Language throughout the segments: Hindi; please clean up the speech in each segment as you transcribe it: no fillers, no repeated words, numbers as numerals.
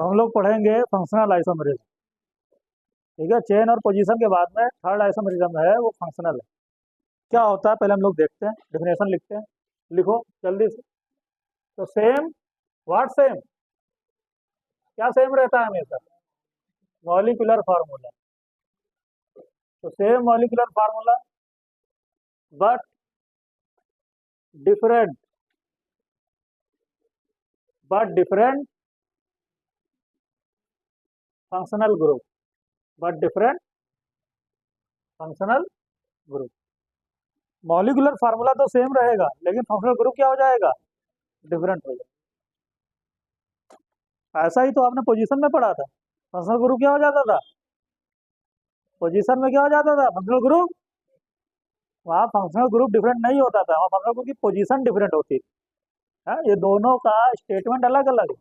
तो हम लोग पढ़ेंगे फंक्शनल आइसोमेरिज्म। ठीक है, चेन और पोजीशन के बाद में थर्ड आइसोमेरिज्म है, वो फंक्शनल है। क्या होता है पहले हम लोग देखते हैं, डेफिनेशन लिखते हैं। लिखो जल्दी से। तो सेम, व्हाट सेम, क्या सेम रहता है हमेशा? Molecular formula. तो same molecular formula but different, functional group, but different functional group. Molecular formula तो सेम रहेगा, लेकिन फंक्शनल ग्रुप क्या हो जाएगा? डिफरेंट हो जाएगा। ऐसा ही तो आपने पोजीशन में पढ़ा था, फंक्शनल ग्रुप क्या हो जाता था? पोजीशन में क्या हो जाता था? Functional group. वहाँ फंक्शनल ग्रुप डिफरेंट नहीं होता था, वहाँ फंक्शनल ग्रुप की पोजीशन डिफरेंट होती थी। हाँ, ये दोनों का स्टेटमेंट अलग अलग है।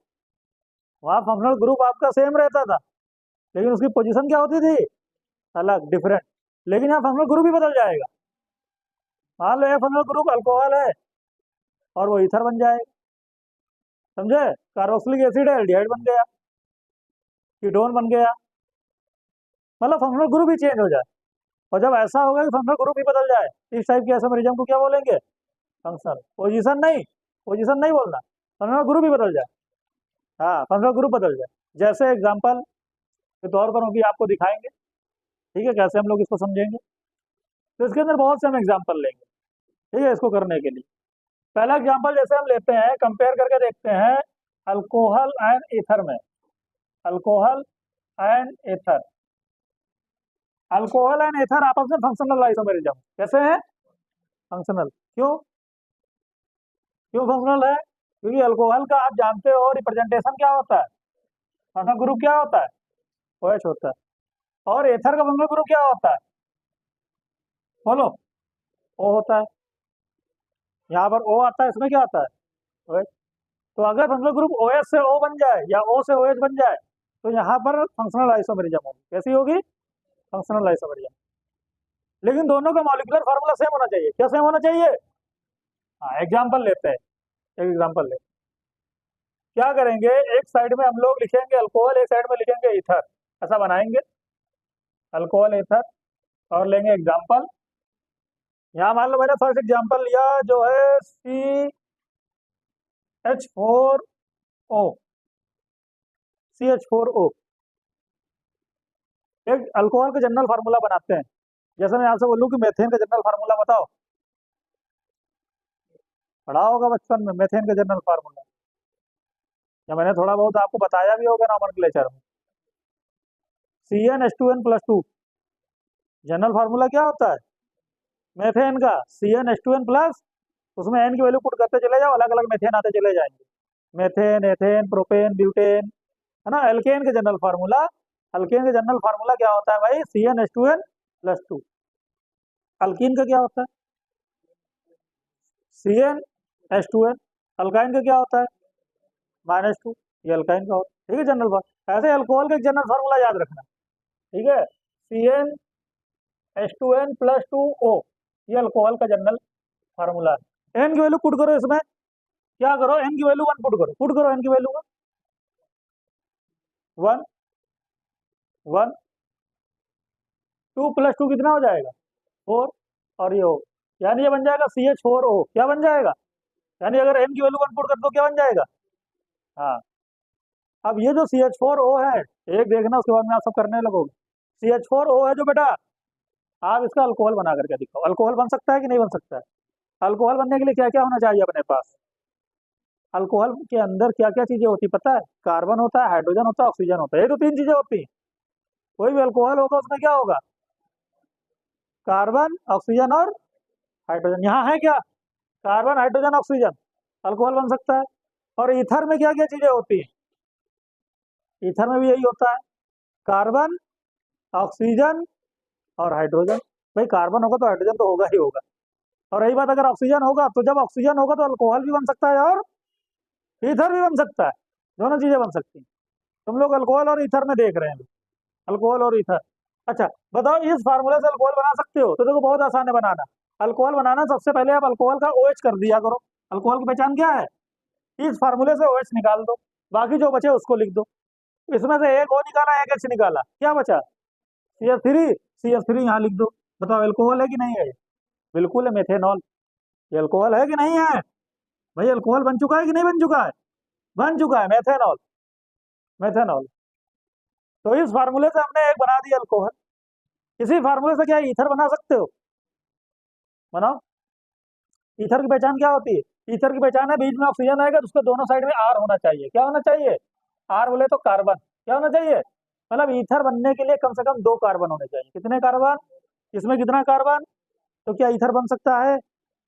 वहाँ फंक्शनल ग्रुप आपका सेम रहता था, लेकिन उसकी पोजीशन क्या होती थी? अलग, डिफरेंट। लेकिन यहाँ फंक्शनल ग्रुप ही बदल जाएगा। मान लो ये फंक्शनल ग्रुप अल्कोहल है और वो ईथर बन जाएगा, समझे? कार्बोक्सिलिक एसिड है, एल्डिहाइड बन गया, कीटोन बन गया। मतलब फंक्शनल ग्रुप ही चेंज हो जाए। और जब ऐसा होगा कि फंक्शनल ग्रुप ही बदल जाए, इस टाइप के आइसोमेरिज्म को क्या बोलेंगे? फंक्शनल। पोजीशन नहीं, पोजीशन नहीं बोलना, फंक्शनल ग्रुप ही बदल जाए। हाँ, फंक्शनल ग्रुप बदल जाए। जैसे एग्जांपल के तौर पर अभी आपको दिखाएंगे, ठीक है, कैसे हम लोग इसको समझेंगे। तो इसके अंदर बहुत से हम एग्जाम्पल लेंगे, ठीक है, इसको करने के लिए। पहला एग्जाम्पल जैसे हम लेते हैं, कंपेयर करके देखते हैं अल्कोहल एंड ईथर में। Alcohol and ether, alcohol and ether आपस में फंक्शनल आइसोमेरिज्म कैसे है? फंक्शनल। क्यों? क्यों फंक्शनल है? क्योंकि अल्कोहल का आप जानते हो रिप्रेजेंटेशन क्या होता है? फंक्शनल ग्रुप क्या होता है? OH होता है। और एथर का फंक्शनल ग्रुप क्या होता है? बोलो। O होता है। यहाँ पर O आता है, इसमें क्या आता है? OH। तो अगर फंक्शनल ग्रुप OH से O बन जाए या O से OH बन जाए, तो यहाँ पर फंक्शनल आइसोमेरिज्म होगी। कैसी होगी? Functional isomerism. लेकिन दोनों का मॉलिक्यूलर फार्मूला सेम होना चाहिए। क्या सेम होना चाहिए? हाँ, एग्जाम्पल लेते हैं, एक एग्जाम्पल ले। क्या करेंगे, एक साइड में हम लोग लिखेंगे अल्कोहल, एक साइड में लिखेंगे ईथर। ऐसा बनाएंगे, अल्कोहल ईथर, और लेंगे एग्जाम्पल। यहाँ मान लो मैंने फर्स्ट एग्जाम्पल लिया जो है CH4O। CH4O एक अल्कोहल का जनरल फार्मूला बनाते हैं। जैसे मैं आपसे बोलूँ कि मेथेन का जनरल फार्मूला बताओ, पढ़ा होगा बचपन में मेथेन का जनरल फार्मूला, या मैंने थोड़ा बहुत आपको बताया भी होगा नॉमेनक्लेचर में। CnH2n+2 जनरल फार्मूला क्या होता है? मेथेन का CnH2n+, उसमें एन की वैल्यू पुट करते चले जाओ, अलग अलग मेथेन आते चले जाएंगे। मेथेन, एथेन, प्रोपेन, ब्यूटेन, है ना। एल्केन का जनरल फार्मूला, अल्केन का जनरल फार्मूला क्या होता है भाई? CnH2n+2। अल्कीन का क्या होता है? CnH2n। अल्काइन का क्या होता है? -2। ये अल्काइन का होता है, ठीक है, जनरल फार्मूला। ऐसे अल्कोहल का जनरल फार्मूला याद रखना, ठीक है। CnH2n+2O, ये अल्कोहल का जनरल फार्मूला है। एन की वैल्यू पुट करो इसमें, क्या करो, एन की वैल्यू 1 पुट करो, पुट करो एन की वैल्यू 1, 1, 2+2 कितना हो जाएगा? 4। और ये O, यानी ये बन जाएगा CH4O। क्या बन जाएगा? यानी अगर एन की वैल्यू 1 पुट कर दो, क्या बन जाएगा? हाँ। अब ये जो CH4O है, एक देखना, उसके बाद में आप सब करने लगोगे। CH4O है जो बेटा, आप इसका अल्कोहल बना करके दिखाओ। अल्कोहल बन सकता है कि नहीं बन सकता है? अल्कोहल बनने के लिए क्या क्या होना चाहिए अपने पास? अल्कोहल के अंदर क्या क्या चीजें होती पता है? कार्बन होता है, हाइड्रोजन होता है, ऑक्सीजन होता है। ये तो 3 चीजें होती हैं। कोई भी अल्कोहल होगा उसमें क्या होगा? कार्बन, ऑक्सीजन और हाइड्रोजन। यहाँ है क्या? कार्बन, हाइड्रोजन, ऑक्सीजन, अल्कोहल बन सकता है। और ईथर में क्या क्या चीजें होती हैं? ईथर में भी यही होता है, कार्बन, ऑक्सीजन और हाइड्रोजन। भाई कार्बन होगा तो हाइड्रोजन तो होगा ही होगा। और रही बात अगर ऑक्सीजन होगा, तो जब ऑक्सीजन होगा तो अल्कोहल भी बन सकता है और ईथर भी बन सकता है। दोनों चीजें बन सकती हैं। तुम लोग अल्कोहल और ईथर में देख रहे हैं, अल्कोहल और ईथर। अच्छा बताओ, इस फार्मूले से अल्कोहल बना सकते हो? तो देखो बहुत आसान है बनाना। अल्कोहल बनाना, सबसे पहले आप अल्कोहल का OH कर दिया करो। अल्कोहल की पहचान क्या है? इस फार्मूले से OH निकाल दो, बाकी जो बचे उसको लिख दो। इसमें से एक O निकाला, एक H निकाला, क्या बचा? CH3। CH3 यहाँ लिख दो। बताओ एल्कोहल है कि नहीं है? बिल्कुल है, मेथेनॉल। ये अल्कोहल है कि नहीं है? भाई अल्कोहल बन चुका है कि नहीं बन चुका है? बन चुका है, मेथेनॉल। मेथेनॉल। तो इस फार्मूले से हमने एक बना दिया अल्कोहल। इसी फार्मूले से क्या ईथर बना सकते हो? बनाओ। ईथर की पहचान क्या होती है? ईथर की पहचान है बीच में ऑक्सीजन आएगा तो उसके दोनों साइड में आर होना चाहिए। क्या होना चाहिए? आर बोले तो कार्बन। क्या होना चाहिए? मतलब ईथर बनने के लिए कम से कम 2 कार्बन होने चाहिए। कितने कार्बन? इसमें कितना कार्बन? तो क्या ईथर बन सकता है?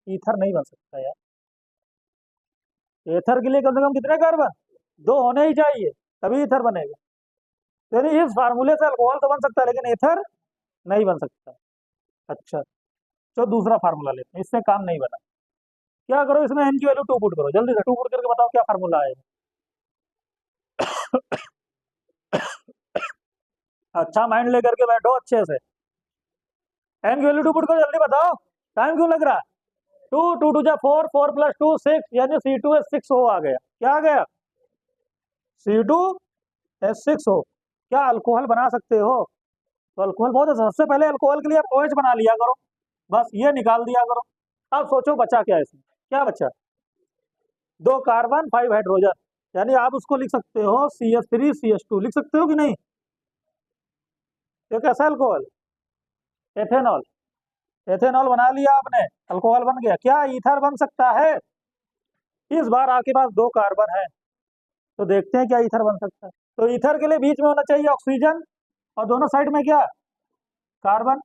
ईथर नहीं बन सकता यार। एथर के लिए कम से कम कितने कार्बन? 2 होने ही चाहिए, तभी ईथर बनेगा। तो यानी इस फार्मूले से अल्कोहल तो बन सकता है लेकिन एथर नहीं बन सकता। अच्छा, तो दूसरा फार्मूला लेते हैं, इससे काम नहीं बना। क्या करो, इसमें एन की वैल्यू 2 पुट करो, जल्दी से 2 पुट करके बताओ क्या फार्मूला आएगा। अच्छा माइंड लेकर के बैठो अच्छे से। एन की वैल्यू 2 पुट करो, जल्दी बताओ। टाइम क्यों लग रहा है? 2 2 2 4, 4 + 2 6, यानी C2H6 हो आ गया। क्या आ गया? C2H6 हो। क्या अल्कोहल बना सकते हो? तो अल्कोहल बहुत है। सबसे पहले अल्कोहल के लिए आप OH बना लिया करो, बस ये निकाल दिया करो। अब सोचो बचा क्या है इसमें? क्या बचा? 2 कार्बन 5 हाइड्रोजन, यानी आप उसको लिख सकते हो CH3CH2, लिख सकते हो कि नहीं? ये कैसा अल्कोहल? एथेनॉल। एथेनॉल बना लिया आपने, अल्कोहल बन गया। क्या ईथर बन सकता है? इस बार आपके पास 2 कार्बन है, तो देखते हैं क्या ईथर बन सकता है। तो ईथर के लिए बीच में होना चाहिए ऑक्सीजन, और दोनों साइड में क्या? कार्बन।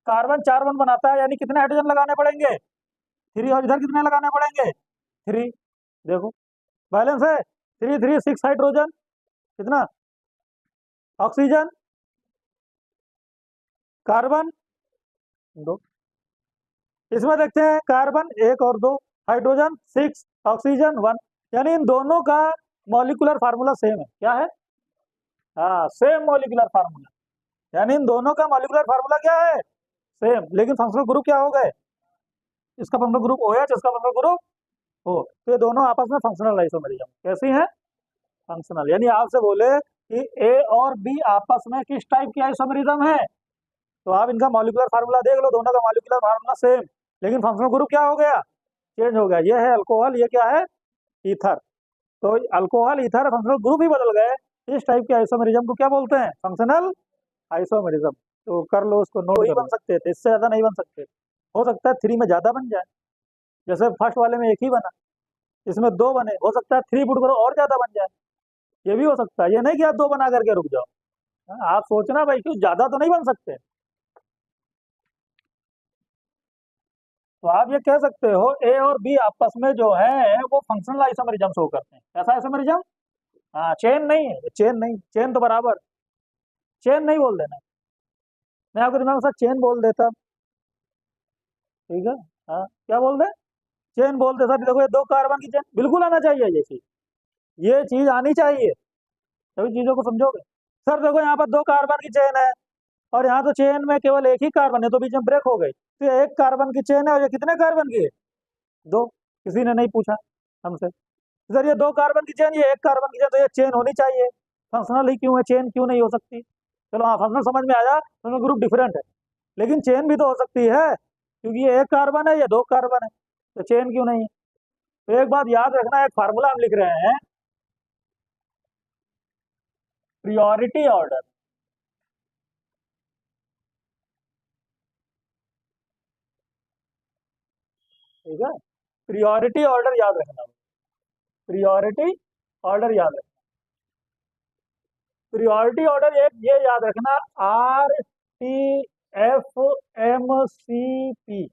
कार्बन 4 बंद बनाता है, यानी कितने हाइड्रोजन लगाने पड़ेंगे? 3। और इधर कितने लगाने पड़ेंगे? 3। देखो बैलेंस है, 3 3 6 हाइड्रोजन। कितना? Oxygen, carbon 2। इसमें देखते हैं, कार्बन 1 और 2, हाइड्रोजन 6, ऑक्सीजन 1, यानी इन दोनों का मॉलिक्यूलर फार्मूला सेम है। क्या है? हाँ, सेम मॉलिक्यूलर फार्मूला। यानी इन दोनों का मॉलिक्यूलर फार्मूला क्या है? सेम, लेकिन फंक्शनल ग्रुप क्या हो गए? इसका फंक्शनल ग्रुप OH, इसका फंक्शनल ग्रुप O। तो ये दोनों आपस में फंक्शनल आइसोमेरिज्म कैसी है? फंक्शनल। यानी आपसे बोले कि A और B आपस में किस टाइप की आइसोमेरिज्म है, तो आप इनका मॉलिक्यूलर फार्मूला देख लो, दोनों का मॉलिक्यूलर फार्मूला सेम, लेकिन फंक्शनल ग्रुप क्या हो गया? चेंज हो गया। ये है अल्कोहल, ये क्या है? ईथर। तो अल्कोहल ईथर फंक्शनल ग्रुप ही बदल गए। इस टाइप के आइसोमेरिज्म को क्या बोलते हैं? Functional isomerism. तो कर लो उसको नोट। ही बन सकते थे, इससे ज्यादा नहीं बन सकते। हो सकता है 3 में ज्यादा बन जाए, जैसे फर्स्ट वाले में 1 ही बना, इसमें 2 बने, हो सकता है 3 पुट करो और ज्यादा बन जाए। ये भी हो सकता है, ये नहीं कि आप 2 बना करके रुक जाओ। हाँ, आप सोचना भाई क्यों ज्यादा तो नहीं बन सकते। तो आप ये कह सकते हो A और B आपस में जो है वो फंक्शनल आइसोमेरिज्म शो करते हैं। कैसा आइसोमेरिज्म? हाँ, चेन नहीं है, चेन नहीं, चेन तो बराबर, चेन नहीं बोल देना। मैं आपके दिमाग के साथ चेन बोल देता, ठीक है। हाँ, क्या बोल दे? चेन बोल दे सर। देखो ये 2 कार्बन की चेन, बिल्कुल आना चाहिए ये चीज आनी चाहिए, सभी चीजों को समझोगे। सर देखो यहाँ पर 2 कार्बन की चेन है, और यहाँ तो चेन में केवल 1 ही कार्बन है, तो बीच में ब्रेक हो गई, तो ये 1 कार्बन की चेन है, और ये कितने कार्बन की है? 2। किसी ने नहीं पूछा हमसे, सर ये 2 कार्बन की चेन, ये 1 कार्बन की चेन, तो ये चेन होनी चाहिए। फंक्शनल ही क्यों है, चेन क्यों नहीं हो सकती? चलो हाँ, फंक्शनल समझ में आया, दोनों ग्रुप डिफरेंट है, लेकिन चेन भी तो हो सकती है, क्योंकि ये 1 कार्बन है, ये 2 कार्बन है, तो चेन क्यों नहीं है? तो एक बात याद रखना, एक फार्मूला हम लिख रहे हैं, प्रियोरिटी ऑर्डर। ठीक है, प्रियोरिटी ऑर्डर याद रखना, प्रियोरिटी ऑर्डर याद रखना। प्रियोरिटी ऑर्डर ये याद रखना, RTFMCP,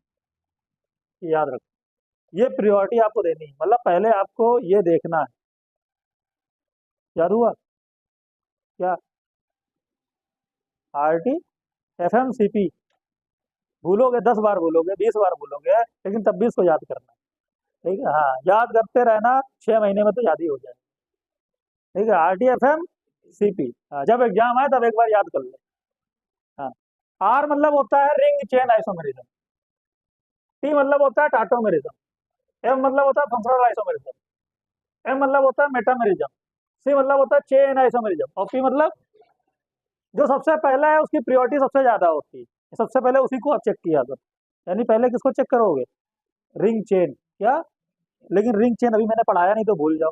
याद रखना। ये प्रियोरिटी आपको देनी है, मतलब पहले आपको ये देखना है। याद हुआ क्या? RTFMCP भूलोगे 10 बार, भूलोगे 20 बार भूलोगे, लेकिन तब भी इसको याद करना। ठीक है, हाँ, याद करते रहना, 6 महीने में तो याद ही हो जाए। ठीक है, RTFMCP, जब एग्जाम आए तब एक बार याद कर लो। हाँ, R मतलब होता है रिंग चेन आइसोमेरिज्म, T मतलब होता है टाटोमेरिज्म, M मतलब होता है फंक्शनल आइसोमेरिज्म, M मतलब होता है मेटामेरिज्म, सी मतलब होता है चेन आइसोमेरिज्म, और पी मतलब जो सबसे पहला है उसकी प्रियोरिटी सबसे ज्यादा होती है, सबसे पहले उसी को आप चेक किया तो, यानी पहले किसको चेक करोगे, रिंग चेन। क्या, लेकिन रिंग चेन अभी मैंने पढ़ाया नहीं तो भूल जाओ,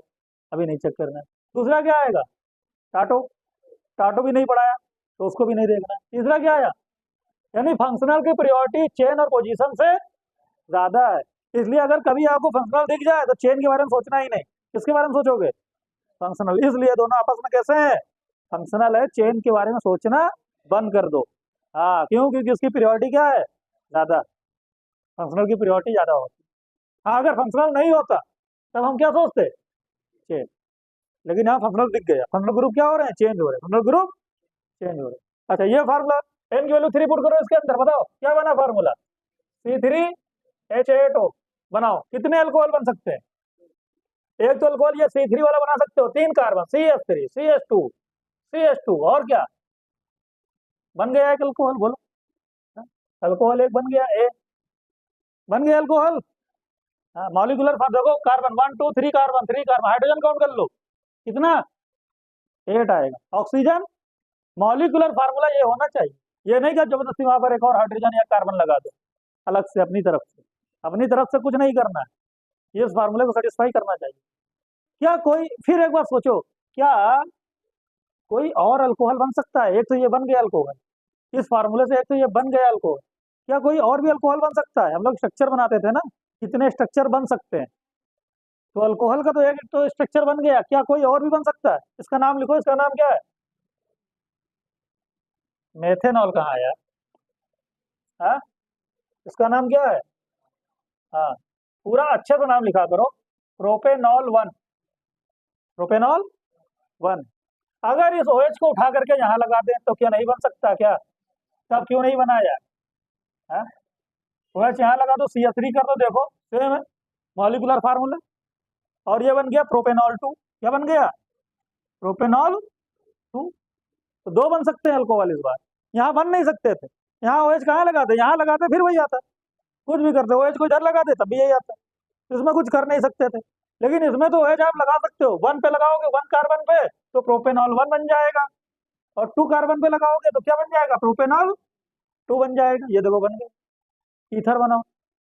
अभी नहीं चेक करना है। दूसरा क्या आएगा, टाटो, टाटो भी नहीं पढ़ाया तो उसको भी नहीं देखना है। तीसरा क्या आया, यानी फंक्शनल की प्रियोरिटी चेन और पोजीशन से ज्यादा है, इसलिए अगर कभी आपको फंक्शनल दिख जाए तो चेन के बारे में सोचना ही नहीं, किसके बारे में सोचोगे, फंक्शनल। इसलिए दोनों आपस में कैसे हैं, फंक्शनल है, चेन के बारे में सोचना बंद कर दो। हाँ क्यों, क्योंकि उसकी प्रियोरिटी क्या है, ज्यादा, फंक्शनल की प्रियोरिटी ज्यादा होती है। हाँ अगर फंक्शनल नहीं होता तब हम क्या सोचते, चेन, लेकिन यहाँ फंक्शनल दिख गया, फंक्शनल ग्रुप क्या हो रहे हैं, चेंज हो रहे हैं, फंक्शनल ग्रुप चेंज हो रहे हैं। अच्छा ये फार्मूला, एन की वैल्यू 3 पुट करो इसके अंदर, बताओ क्या बना फार्मूला, C3H8O। बनाओ, कितने अल्कोहल बन सकते हैं, एक तो अल्कोहल ये C3 वाला बना सकते हो, 3 कार्बन, CH3 CH2 CH2, और क्या बन गया, एक अल्कोहल, बोलो, अल्कोहल एक बन गया, ए बन गया अल्कोहल। मॉलिक्यूलर फार्म देखो, carbon 1 2 3 carbon, 3 carbon, hydrogen count कर लो, कितना, 8 आएगा। ऑक्सीजन, मॉलिक्यूलर फार्मूला ये होना चाहिए, ये नहीं कि जबरदस्ती वहां पर एक और हाइड्रोजन या कार्बन लगा दो अलग से, अपनी तरफ से कुछ नहीं करना है, ये इस फार्मूले को सेटिस्फाई करना चाहिए। क्या कोई, फिर एक बार सोचो, क्या कोई और अल्कोहल बन सकता है, एक तो ये बन गया अल्कोहल इस फार्मूले से, एक तो ये बन गया अल्कोहल, क्या कोई और भी अल्कोहल बन सकता है, हम लोग स्ट्रक्चर बनाते थे ना, कितने स्ट्रक्चर बन सकते हैं, तो अल्कोहल का तो एक तो स्ट्रक्चर बन गया, क्या कोई और भी बन सकता है, इसका नाम लिखो, इसका नाम क्या है, मेथेनॉल। कहाँ है यार, हाँ इसका नाम क्या है, हाँ पूरा अच्छे से नाम लिखा करो, प्रोपेनॉल 1, प्रोपेनॉल 1। अगर इस OH को उठा करके यहाँ लगा दें तो क्या नहीं बन सकता क्या, तब क्यों नहीं बनाया, हाँ OH यहाँ लगा दो, CH3 कर दो, देखो सेम है मॉलिक्यूलर फार्मूला, और ये बन गया प्रोपेनॉल 2, क्या बन गया, प्रोपेनॉल 2। तो दो बन सकते हैं अल्कोहल इस बार, यहाँ बन नहीं सकते थे, यहाँ OH कहाँ लगाते, यहाँ लगाते फिर वही आता, कुछ भी करते, OH को इधर लगाते तब भी यही आता, इसमें कुछ कर नहीं सकते थे। लेकिन इसमें तो OH आप लगा सकते हो, 1 पे लगाओगे 1 कार्बन पे तो प्रोपेनॉल 1 बन जाएगा, और 2 कार्बन पे लगाओगे तो क्या बन जाएगा, प्रोपेनॉल 2 बन जाएगा, ये देखो बन गया। ईथर बनाओ,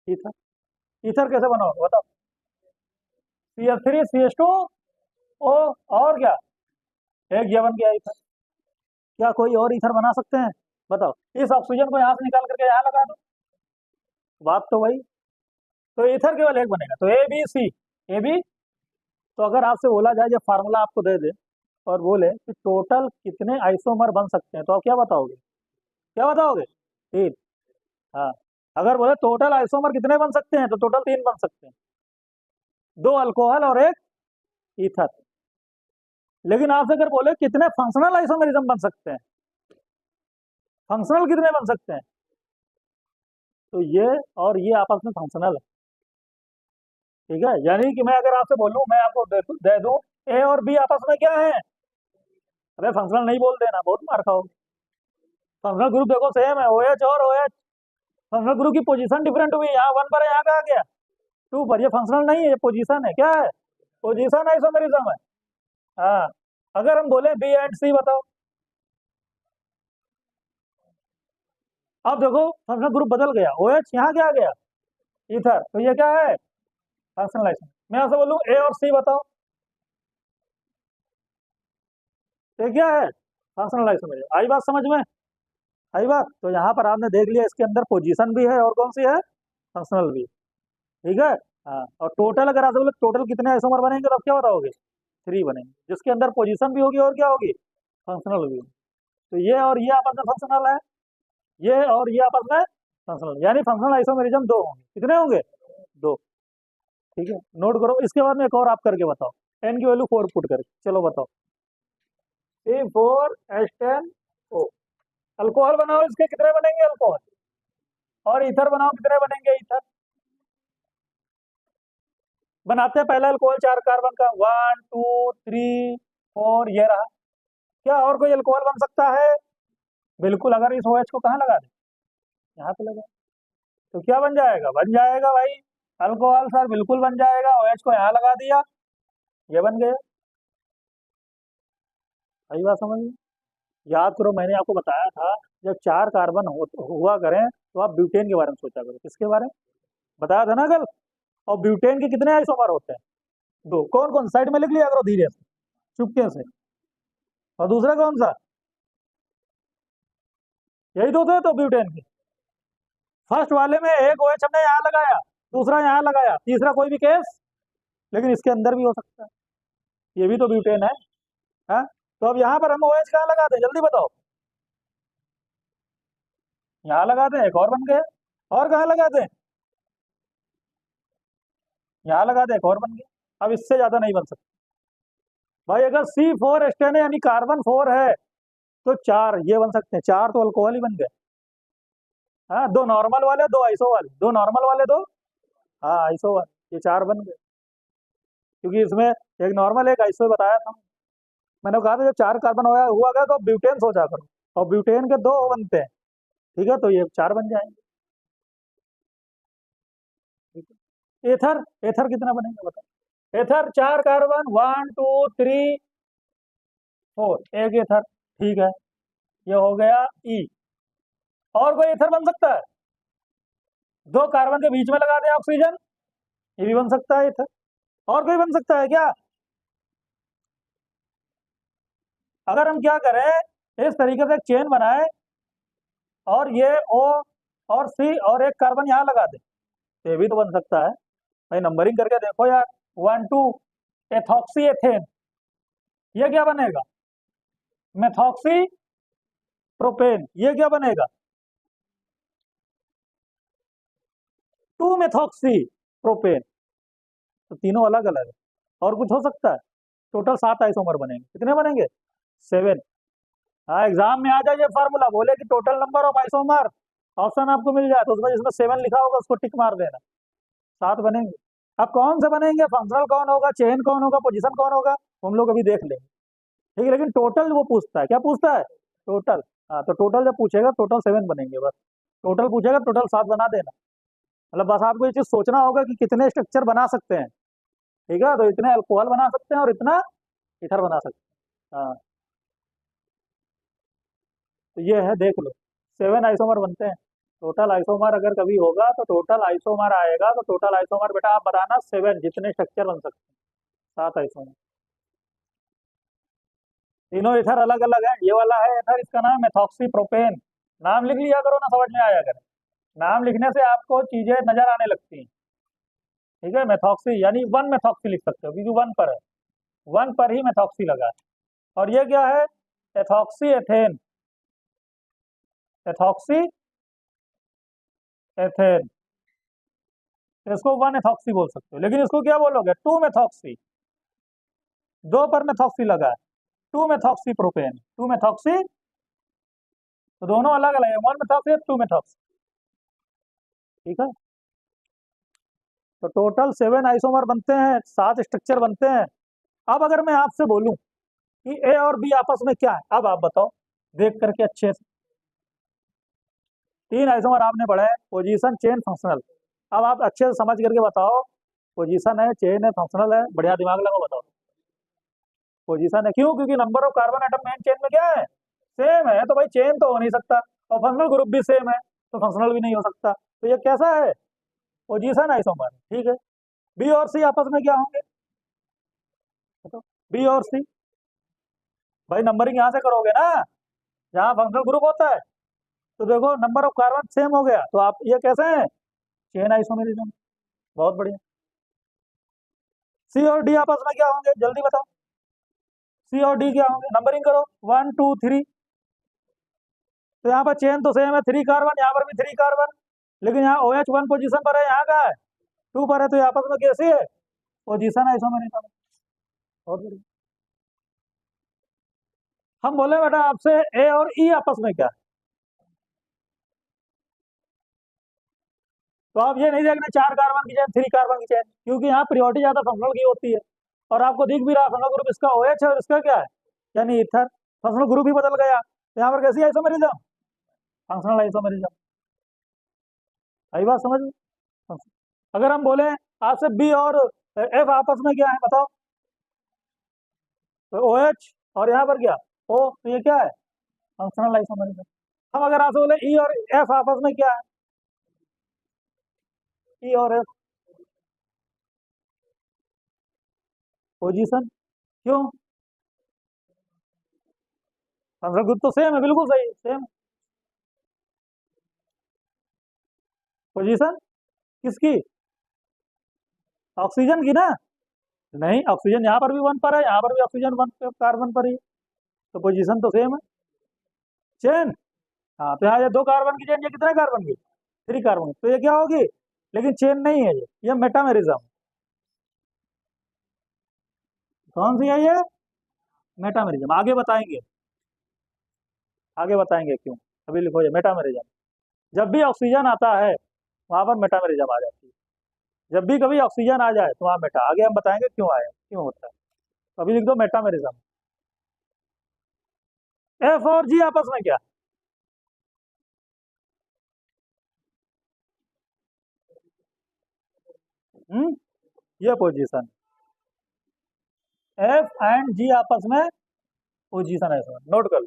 ईथर, ईथर कैसे बनाओगे बताओ, CH3 CH2O, और क्या, एक ये बन गया ईथर। क्या कोई और ईथर बना सकते हैं, बताओ, इस ऑक्सीजन को यहाँ से निकाल करके यहाँ लगा दो, बात तो वही, तो ईथर केवल एक बनेगा, तो ABC, AB। तो अगर आपसे बोला जाए, ये फार्मूला आपको दे दे और बोले कि टोटल कितने आइसोमर बन सकते हैं, तो आप क्या बताओगे, क्या बताओगे, 3। हाँ अगर बोले टोटल आइसोमर कितने बन सकते हैं, तो टोटल 3 बन सकते हैं, 2 अल्कोहल और 1 ईथर। लेकिन आपसे अगर बोले कितने फंक्शनल आइसोमेरिज्म बन सकते हैं, फंक्शनल कितने बन सकते हैं, तो ये और ये आपस में फंक्शनल है, ठीक है। यानी कि मैं अगर आपसे बोलूं, मैं आपको दे दूं A और B आपस में क्या है, अरे फंक्शनल नहीं बोल देना, बहुत मार खाओगे। फंक्शनल ग्रुप देखो सेम है, OH और OH, फंक्शनल ग्रुप की पोजीशन डिफरेंट हुई, यहाँ 1 पर है, यहाँ का आ गया 2 पर, ये फंक्शनल नहीं है, ये पोजीशन है, क्या है, पोजीशन आइसोमेरिज्म है। हाँ अगर हम बोले B एंड C, बताओ, अब देखो फंक्शनल ग्रुप बदल गया, OH यहाँ क्या आ गया, ईथर, तो ये क्या है, फंक्शनल आइसोमेरिज्म। मैं आपसे बोलूं A और C, बताओ ये क्या है, फंक्शनल आइसोमेरिज्म। आई बात समझ में, आई बात, तो यहाँ पर आपने देख लिया, इसके अंदर पोजीशन भी है और कौन सी है, फंक्शनल भी, ठीक है। हाँ और टोटल अगर आपसे बोले टोटल कितने आइसोमर बनेंगे, तो आप क्या बताओगे, 3 बनेंगे, जिसके अंदर पोजीशन भी होगी और क्या होगी, फंक्शनल भी होगी। तो ये और ये आपस में फंक्शनल है, ये और ये आपस में फंक्शनल, यानी फंक्शनल आइसोमेरिज्म 2 होंगे, कितने होंगे, 2, ठीक है, नोट करो। इसके बाद में एक और आप करके बताओ, N की वैल्यू 4 पुट करके, चलो बताओ, C4H10O, अल्कोहल बनाओ, इसके कितने बनेंगे अल्कोहल, और ईथर बनाओ, कितने बनेंगे ईथर, बनाते हैं पहला अल्कोहल 4 कार्बन का, 1 2 3 4, ये रहा। क्या और कोई अल्कोहल बन सकता है, बिल्कुल, अगर इस OH को कहाँ लगा दे, यहाँ पे लगा, तो क्या बन जाएगा, बन जाएगा भाई अल्कोहल सर, बिल्कुल बन जाएगा, OH को यहाँ लगा दिया, ये बन गया। सही बात समझ में? याद करो, मैंने आपको बताया था, जब 4 कार्बन हुआ करें तो आप ब्यूटेन के बारे में सोचा करो। किसके बारे में बताया था ना कल? और ब्यूटेन के कितने आइसोमर होते हैं? 2। कौन कौन? साइड में लिख लिया करो धीरे से, चुपके से। और दूसरा कौन सा? यही दो थे तो ब्यूटेन के। फर्स्ट वाले में एक OH हमने यहाँ लगाया, दूसरा यहाँ लगाया, तीसरा कोई भी केस, लेकिन इसके अंदर भी हो सकता है, ये भी तो ब्यूटेन है। हाँ, तो अब यहाँ पर हम OH कहाँ लगा दें, जल्दी बताओ। यहाँ लगा दें, एक और बन गया। और कहाँ लगा दें? यहाँ लगा दें, एक और बन गया। अब इससे ज्यादा नहीं बन सकता भाई। अगर C4 एस्टेन है यानी कार्बन 4 है, तो 4 ये बन सकते हैं, 4 तो अल्कोहल ही बन गए। हाँ, 2 नॉर्मल वाले, 2 आइसो वाले, 2 नॉर्मल वाले, 2 हाँ आइसो वाले, ये 4 बन गए। क्योंकि इसमें एक नॉर्मल एक आइसो बताया था। मैंने कहा था जब 4 कार्बन हुआ गया तो ब्यूटेन सोचा करो, और ब्यूटेन के 2 बनते हैं, ठीक है, तो ये 4 बन जाएंगे। ठीक है। एथर, एथर कितना बनेगा बताओ? एथर 4 कार्बन, 1 2 3 4, एक एथर, ठीक है, ये हो गया ई। और कोई एथर बन सकता है? 2 कार्बन के बीच में लगा दें ऑक्सीजन, ये भी बन सकता है एथर। और कोई बन सकता है क्या? अगर हम क्या करें, इस तरीके से एक चेन बनाए, और ये O और C और एक कार्बन यहाँ लगा दें, तो ये भी तो बन सकता है। भाई नंबरिंग करके देखो यार, 1 2, एथॉक्सी एथेन, ये क्या बनेगा? मेथॉक्सी प्रोपेन, ये क्या बनेगा? 2 मेथॉक्सी प्रोपेन। तो तीनों अलग अलग है। और कुछ हो सकता है? टोटल 7 आइसोमर बनेंगे। कितने बनेंगे? 7। हाँ, एग्जाम में आ जाए ये फार्मूला, बोले कि total number of isomer, option आपको मिल जाए तो उसमें जिसमें 7 लिखा होगा उसको टिक मार देना। 7 बनेंगे। अब कौन से बनेंगे, फंक्शनल कौन होगा, चेन कौन होगा, पोजीशन कौन होगा, हम लोग अभी देख लेंगे। ठीक है, लेकिन टोटल वो पूछता है, क्या पूछता है? टोटल। हाँ, तो टोटल जब पूछेगा टोटल 7 बनेंगे बस। टोटल पूछेगा टोटल 7 बना देना। मतलब बस आपको ये चीज सोचना होगा कि कितने स्ट्रक्चर बना सकते हैं। ठीक है, तो इतने अल्कोहल बना सकते हैं और इतना ईथर बना सकते हैं। हाँ, तो ये है, देख लो, 7 आइसोमर बनते हैं। टोटल आइसोमर अगर कभी होगा तो टोटल आइसोमर आएगा, तो टोटल आइसोमर बेटा आप बताना 7, जितने स्ट्रक्चर बन सकते हैं, 7 आइसोमर। तीनों इथर अलग अलग है। ये वाला है इथर, इसका नाम मेथॉक्सी प्रोपेन। नाम लिख लिया करो ना, समझ में आया करे। नाम लिखने से आपको चीजें नजर आने लगती हैं। ठीक है, मेथॉक्सी यानी 1 मेथॉक्सी लिख सकते हो, क्योंकि 1 पर है, 1 पर ही मेथॉक्सी लगा है। और ये क्या है? Ethoxy ethane, ethoxy ethane. तो इसको 1 एथॉक्सी बोल सकते हो, लेकिन इसको क्या बोलोगे? 2 मेथॉक्सी। 2 पर मेथॉक्सी लगा है, 2 मेथॉक्सी प्रोपेन, 2 मेथॉक्सी। तो दोनों अलग अलग है, 1 मेथॉक्सी, 2 मेथॉक्सी। ठीक है, तो टोटल 7 आइसोमर बनते हैं, 7 स्ट्रक्चर बनते हैं। अब अगर मैं आपसे बोलूं कि ए और बी आपस में क्या है, अब आप बताओ देख करके अच्छे से। 3 आइसोमर आपने पढ़े हैं, पोजीशन, चेन, फंक्शनल। अब आप अच्छे से समझ करके बताओ, पोजीशन है, चेन है, फंक्शनल है, बढ़िया दिमाग लगाओ, बताओ। पोजीशन है, क्यों? क्योंकि number of carbon atom main chain में क्या है? सेम है, तो भाई चेन तो हो नहीं सकता। और फंक्शनल ग्रुप भी सेम है, तो फंक्शनल भी नहीं हो सकता। तो ये कैसा है? Position isomer. ठीक है, बी और सी आपस में क्या होंगे? बी और सी, भाई नंबरिंग यहाँ से करोगे ना, जहाँ फंक्शनल ग्रुप होता है। तो देखो नंबर ऑफ कार्बन सेम हो गया, तो आप ये कैसे हैं? Chain isomerism. बहुत बढ़िया। सी और डी आपस में क्या होंगे, जल्दी बताओ। सी और डी क्या होंगे, नंबरिंग करो, 1 2 3। तो यहाँ पर चेन तो सेम है, 3 कार्बन, यहाँ पर भी 3 कार्बन, लेकिन यहाँ OH 1 पोजीशन पर है, यहाँ का है 2 पर है, तो ये आपस में कैसी है? Position isomerism. बहुत बढ़िया। हम बोले बेटा आपसे ए और ई आपस में क्या है, तो आप ये नहीं देखना 4 कार्बन की चेन, 3 कार्बन की चेन, क्योंकि यहाँ प्रियोरिटी ज्यादा फंक्शनल की होती है। और आपको दिख भी रहा फंक्शनल ग्रुप इसका OH है और इसका क्या है, यानी ईथर। फंक्शनल ग्रुप ही बदल गया, तो यहाँ पर कैसी आइसोमेरिज्म? Functional isomerism. सही बात समझ में? अगर हम बोले आपसे बी और एफ आपस में क्या है बताओ, तो OH और यहाँ पर क्या? ओ तो ये क्या है? Functional isomerism. हम अगर आपसे बोले ई और एफ आपस में क्या है? ई और एफ पोजीशन। क्यों? फंक्शनल ग्रुप तो सेम है, बिल्कुल सही सेम। पोजीशन किसकी? ऑक्सीजन की ना? नहीं, ऑक्सीजन यहाँ पर भी वन पर है, यहाँ पर भी ऑक्सीजन वन कार्बन पर ही, तो पोजीशन तो सेम है। चेन। हाँ, तो यहाँ ये दो कार्बन की चेन, ये कितने कार्बन की? थ्री कार्बन, तो ये क्या होगी? लेकिन चेन नहीं है ये मेटामेरिज्म। कौन सी है ये? मेटामेरिज्म। आगे बताएंगे, आगे बताएंगे क्यों। अभी लिखो ये मेटामेरिज्म। जब भी ऑक्सीजन आता है वहां पर मेटामेरिज्म आ जाती है। जब भी कभी ऑक्सीजन आ जाए तो वहां मेटा, आगे हम बताएंगे क्यों आए, क्यों होता है। तो अभी लिख दो मेटामेरिज्म। एफ और जी आपस में क्या? हम्म ये पोजीशन। एफ एंड जी आपस में पोजीशन है, इसमें नोट कर लो।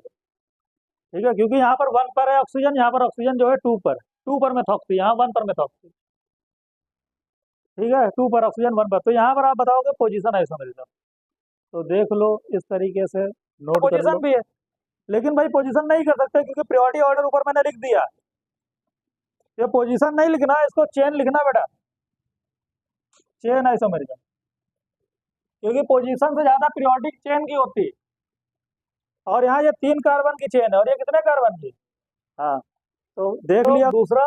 ठीक है, क्योंकि यहाँ पर वन पर है ऑक्सीजन, यहाँ पर ऑक्सीजन जो है टू पर, टू पर मेथॉक्सी, यहाँ वन पर मेथॉक्सी। ठीक है, टू पर ऑक्सीजन वन पर, तो यहाँ पर आप बताओगे पोजीशन आइसोमेरिज्म। तो देख लो इस तरीके से नोट कर लो। पोजीशन भी है, लेकिन भाई पोजीशन नहीं कर सकते क्योंकि प्रायोरिटी ऑर्डर ऊपर मैंने लिख दिया। ये पोजीशन नहीं लिखना, इसको चेन लिखना बेटा, चेन आइसोमेरिज्म। क्योंकि पोजीशन से ज्यादा पीरियोडिक चेन की होती है, और यहाँ ये तीन कार्बन की चेन है और ये कितने कार्बन की? हाँ, तो देख लिया। दूसरा,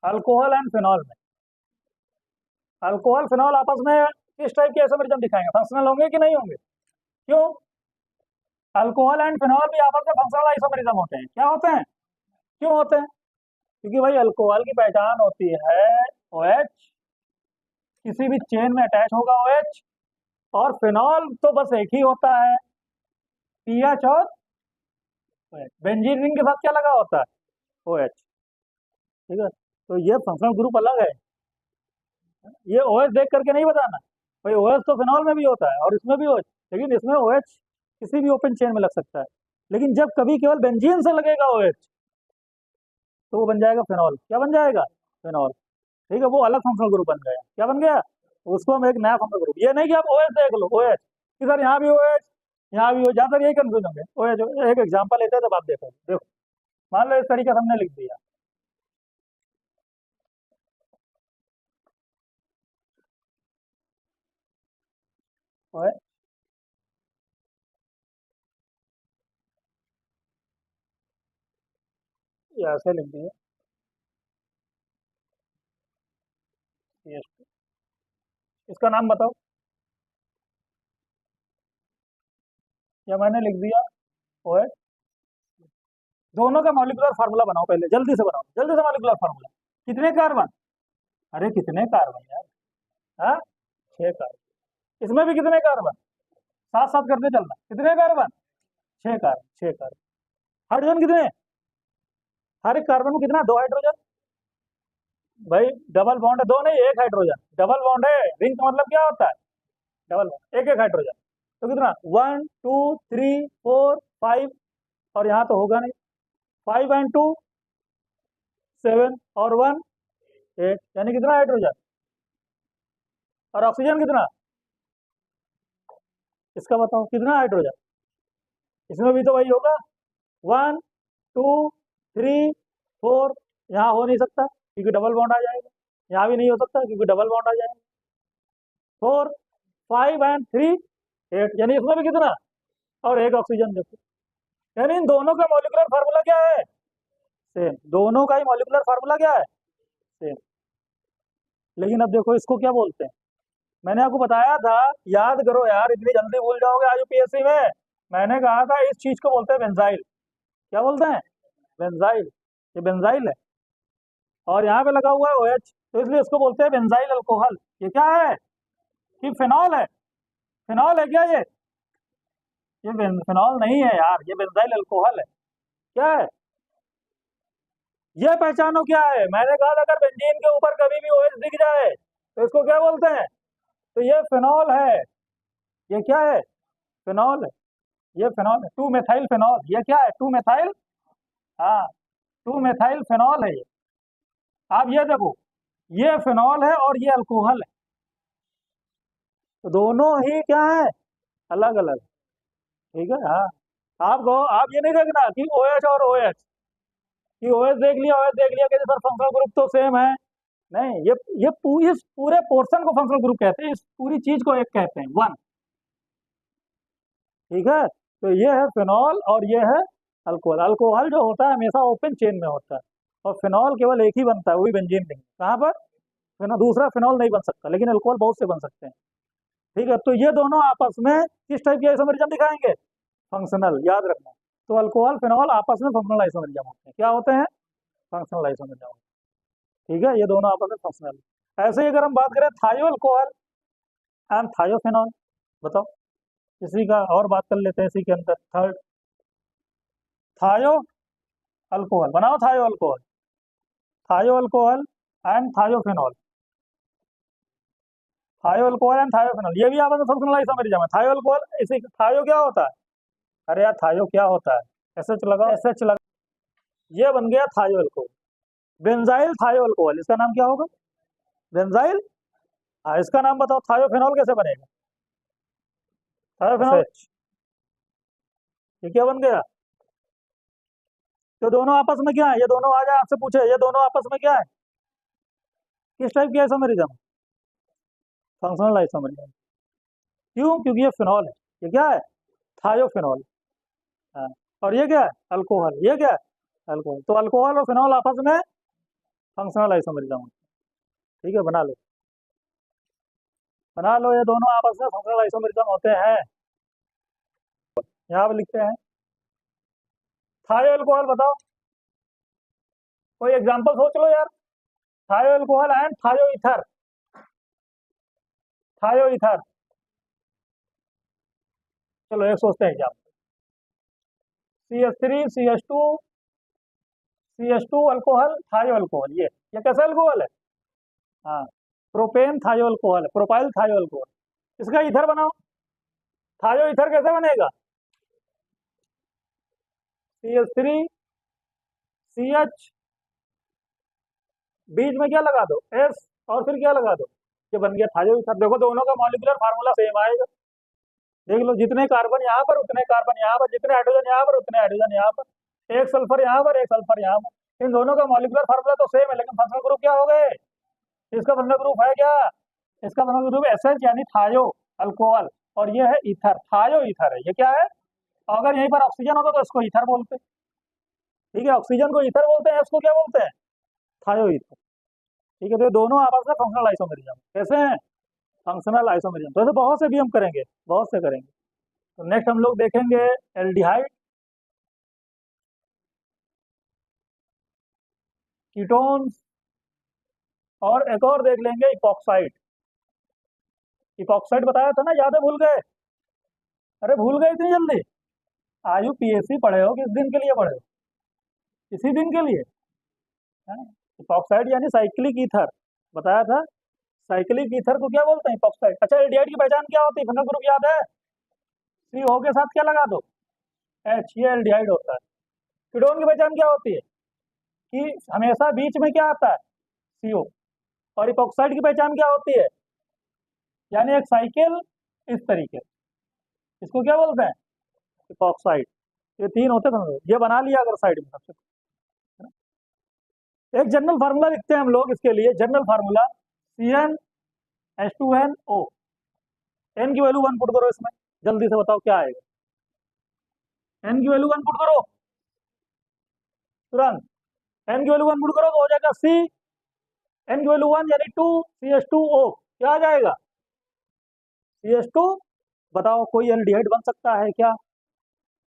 अल्कोहल एंड फिनॉल में, अल्कोहल फिनॉल आपस में किस टाइप के आइसोमेरिज्म दिखाएंगे? फंक्शनल होंगे कि नहीं होंगे? क्यों? अल्कोहल एंड फिनॉल भी आपस में फंक्शनल आइसोमेरिज्म होते हैं। क्या होते हैं? क्यों होते हैं? क्योंकि भाई अल्कोहल की पहचान होती है OH, किसी भी चेन में अटैच होगा OH, और फिनॉल तो बस एक ही होता है, पीएच और OH। बेंजीन रिंग के साथ क्या लगा होता है? OH। ठीक है, तो ये फंक्शनल ग्रुप अलग है। ये OH देख करके नहीं बताना, भाई OH तो फिनॉल में भी होता है और इसमें भी OH, लेकिन इसमें OH किसी भी ओपन चेन में लग सकता है। लेकिन जब कभी केवल बेंजीन से लगेगा OH तो वो बन जाएगा फिनॉल। क्या बन जाएगा? फिनॉल। ठीक है, वो अलग फंक्शनल ग्रुप बन गया। क्या बन गया? उसको हम एक नया फंक्शनल ग्रुप, ये नहीं कि आप OH देख लो, OH इधर, यहाँ भी OH, यहाँ भी OH, ज्यादातर यही कंफ्यूज होंगे। OH एक एग्जाम्पल लेते हैं तब आप देखो, देखो मान लो इस तरीके से हमने लिख दिया। OH ये ऐसे लिख दिया, CH2। इसका नाम बताओ, या मैंने लिख दिया OH। दोनों का मॉलिक्यूलर फार्मूला बनाओ, पहले जल्दी से बनाओ, जल्दी से मॉलिक्यूलर फार्मूला। कितने कार्बन? अरे कितने कार्बन यार? हाँ, 6 कार्बन। इसमें भी कितने कार्बन? साथ साथ करते चलना, कितने कार्बन? 6 carbon, 6 carbon. हाइड्रोजन कितने? हर एक कार्बन में कितना? 2 हाइड्रोजन। भाई डबल बॉन्ड है, दो नहीं, एक हाइड्रोजन। डबल बॉन्ड है, रिंग का मतलब क्या होता है? डबल बॉन्ड, एक एक हाइड्रोजन। तो कितना? 1 2 3 4 5, और यहाँ तो होगा नहीं। 5 and 2 7, और 1 8, यानी कितना हाइड्रोजन? और ऑक्सीजन कितना? इसका बताओ कितना हाइड्रोजन? इसमें भी तो वही होगा, 1 2 3 4। यहाँ हो नहीं सकता क्योंकि डबल बॉन्ड आ जाएगा। यहाँ भी नहीं हो सकता क्योंकि डबल बॉन्ड आ जाएगा। 4 5 and 3 8, यानी इसमें भी कितना? और एक ऑक्सीजन देखो, यानी इन दोनों का मॉलिक्यूलर फार्मूला क्या है? सेम। दोनों का ही मॉलिक्यूलर फार्मूला क्या है? सेम। लेकिन अब देखो इसको क्या बोलते हैं, मैंने आपको बताया था, याद करो यार, इतनी जल्दी भूल जाओगे आज यूपीएससी में। मैंने कहा था इस चीज को बोलते हैं बेंजाइल। क्या बोलते हैं? बेंजाइल। ये बेंजाइल है, और यहाँ पे लगा हुआ है OH, तो इसलिए इसको बोलते हैं बेंजाइल अल्कोहल। ये क्या है? कि फिनॉल है। फिनॉल है क्या ये फिनॉल नहीं है यार, ये बेंजाइल अल्कोहल है। क्या है? ये पहचानो क्या है। मैंने कहा था अगर बेंजीन के ऊपर कभी भी OH दिख जाए तो इसको क्या बोलते हैं? तो ये फिनॉल है। ये क्या है? फिनॉल है, ये फिनॉल है, 2 मेथाइल फिनॉल, ये क्या है 2 मेथाइल, हाँ 2 मेथाइल फिनॉल है ये। आप ये देखो, ये फिनॉल है और ये अल्कोहल है, तो दोनों ही क्या है, अलग अलग, ठीक है। हाँ, आप ये नहीं देखना कि OH और OH, कि OH देख लिया कि सर फंक्शनल ग्रुप तो सेम है, नहीं, इस पूरे पोर्शन को फंक्शनल ग्रुप कहते हैं, इस पूरी चीज को एक कहते हैं, वन, ठीक है। तो ये है फिनॉल और ये है अल्कोहल। अल्कोहल जो होता है हमेशा ओपन चेन में होता है, और फिनॉल केवल एक ही बनता है, वो भी बेंजीन रिंग। कहाँ पर दूसरा फिनॉल नहीं बन सकता, लेकिन अल्कोहल बहुत से बन सकते हैं, ठीक है। तो ये दोनों आपस में किस टाइप के आइसोमरिज्म दिखाएंगे, फंक्शनल, याद रखना। तो अल्कोहल फिनॉल आपस में फंक्शनल आइसोमरिज्म होते हैं, क्या होते हैं, फंक्शनल आइसोमरिज्म, ठीक है। ये दोनों आपस में फंक्शनल। ऐसे ही अगर हम बात करें थायो अल्कोहल एंड थायोफेनॉल, बताओ, इसी का और बात कर लेते हैं इसी के अंदर। थर्ड, थायो अल्कोहल, बनाओ थायो अल्कोहल, थायो अल्कोहल एंड थायोफेनॉल, थायो अल्कोहल एंड थायोफेनॉल, ये भी आपस में फंक्शनल आइसोमरिज्म है। थायो अल्कोहल, इसी थायो क्या होता है, अरे यार थायो क्या होता है, एसएच लगाओ, एसएच लगा, ये बन गया थायो अल्कोहल। बेंजाइल थायो अल्कोहल, इसका नाम क्या होगा, बेंजाइल, हाँ इसका नाम बताओ, थायोफेनॉल कैसे बनेगा, थायोफेनॉल, ये क्या बन गया, तो दोनों आपस में क्या है, ये दोनों आ जाए आपसे पूछे, ये दोनों आपस में क्या है, किस टाइप की आइसोमरिज्म, फंक्शनल आइसोमरिज्म। क्यों, क्योंकि ये फिनॉल है, ये क्या है, थायोफेनॉल, हाँ। और ये क्या है, अल्कोहल, ये क्या है, अल्कोहल। तो अल्कोहल और फिनॉल आपस में फंक्शनल आइसोमरिज्म, ठीक है, बना लो, ये दोनों आपस में फंक्शनल आइसोमरिज्म होते हैं। यहाँ पे लिखते हैं थायो अल्कोहल, बताओ कोई एग्जांपल सोच लो यार, थायो अल्कोहल एंड थायो ईथर, थायो ईथर, चलो एक सोचते हैं एग्जाम्पल, CH3 CH2 अल्कोहल, थायो अल्कोहल, ये कैसा अल्कोहल है, हाँ प्रोपेन थायो अल्कोहल है, प्रोपाइल थायो अल्कोहल, इसका ईथर बनाओ, थायो ईथर कैसे बनेगा, CH3 CH, बीच में क्या लगा दो, S, और फिर क्या लगा दो, ये बन गया थायो ईथर। देखो दोनों का मॉलिक्यूलर फार्मूला सेम आएगा, देख लो, जितने कार्बन यहाँ पर उतने कार्बन यहाँ पर, जितने हाइड्रोजन यहाँ पर उतने हाइड्रोजन यहाँ पर, एक सल्फर यहाँ पर एक सल्फर यहाँ पर, इन दोनों का मॉलिक्यूलर फार्मूला तो सेम है, लेकिन फंक्शनल ग्रुप क्या हो गए, इसका फंक्शनल ग्रुप है क्या, इसका फंक्शनल ग्रुप एसएच यानी थायो अल्कोहल, और ये है ईथर, थायो ईथर है, ये क्या है। अगर यहीं पर ऑक्सीजन होता तो इसको ईथर बोलते, ठीक है, ऑक्सीजन को ईथर बोलते हैं, इसको क्या बोलते हैं, थायो ईथर, ठीक है। तो ये दोनों आपस में फंक्शनल आइसोमरिज्म कैसे हैं, फंक्शनल आइसोमरिज्म। तो ऐसे बहुत से भी हम करेंगे, बहुत से करेंगे। तो नेक्स्ट हम लोग देखेंगे एल्डिहाइड, कीटोन्स, और एक और देख लेंगे इपॉक्साइड। इपॉक्साइड बताया था ना, याद है, भूल गए, अरे भूल गए इतनी जल्दी, IUPAC पढ़े हो, किस दिन के लिए पढ़े हो, इसी दिन के लिए, इपॉक्साइड यानी साइक्लिक ईथर, बताया था, साइक्लिक ईथर को क्या बोलते हैं, इपॉक्साइड। अच्छा, एल्डिहाइड की पहचान क्या होती है, फंक्शनल ग्रुप याद है, CO के साथ क्या लगा दो, H, ये एल्डिहाइड होता है। कीटोन की पहचान क्या होती है, कि हमेशा बीच में क्या आता है, CO। और इपॉक्साइड की पहचान क्या होती है, यानी एक साइकिल इस तरीके, इसको क्या बोलते हैं, इपॉक्साइड। ये तीन होते हैं, ये बना लिया अगर साइड में सबसे। एक जनरल फार्मूला लिखते हैं हम लोग इसके लिए, जनरल फार्मूला CnH2nO, एन की वैल्यू 1 पुट करो इसमें, जल्दी से बताओ क्या आएगा, एन की वैल्यू 1 पुट करो तुरंत, एन की वैल्यू 1 पुट करो तो हो जाएगा C, एन की वैल्यू 1 यानी 2 CH2O, क्या आ जाएगा, CH2। बताओ कोई एल्डिहाइड बन सकता है क्या,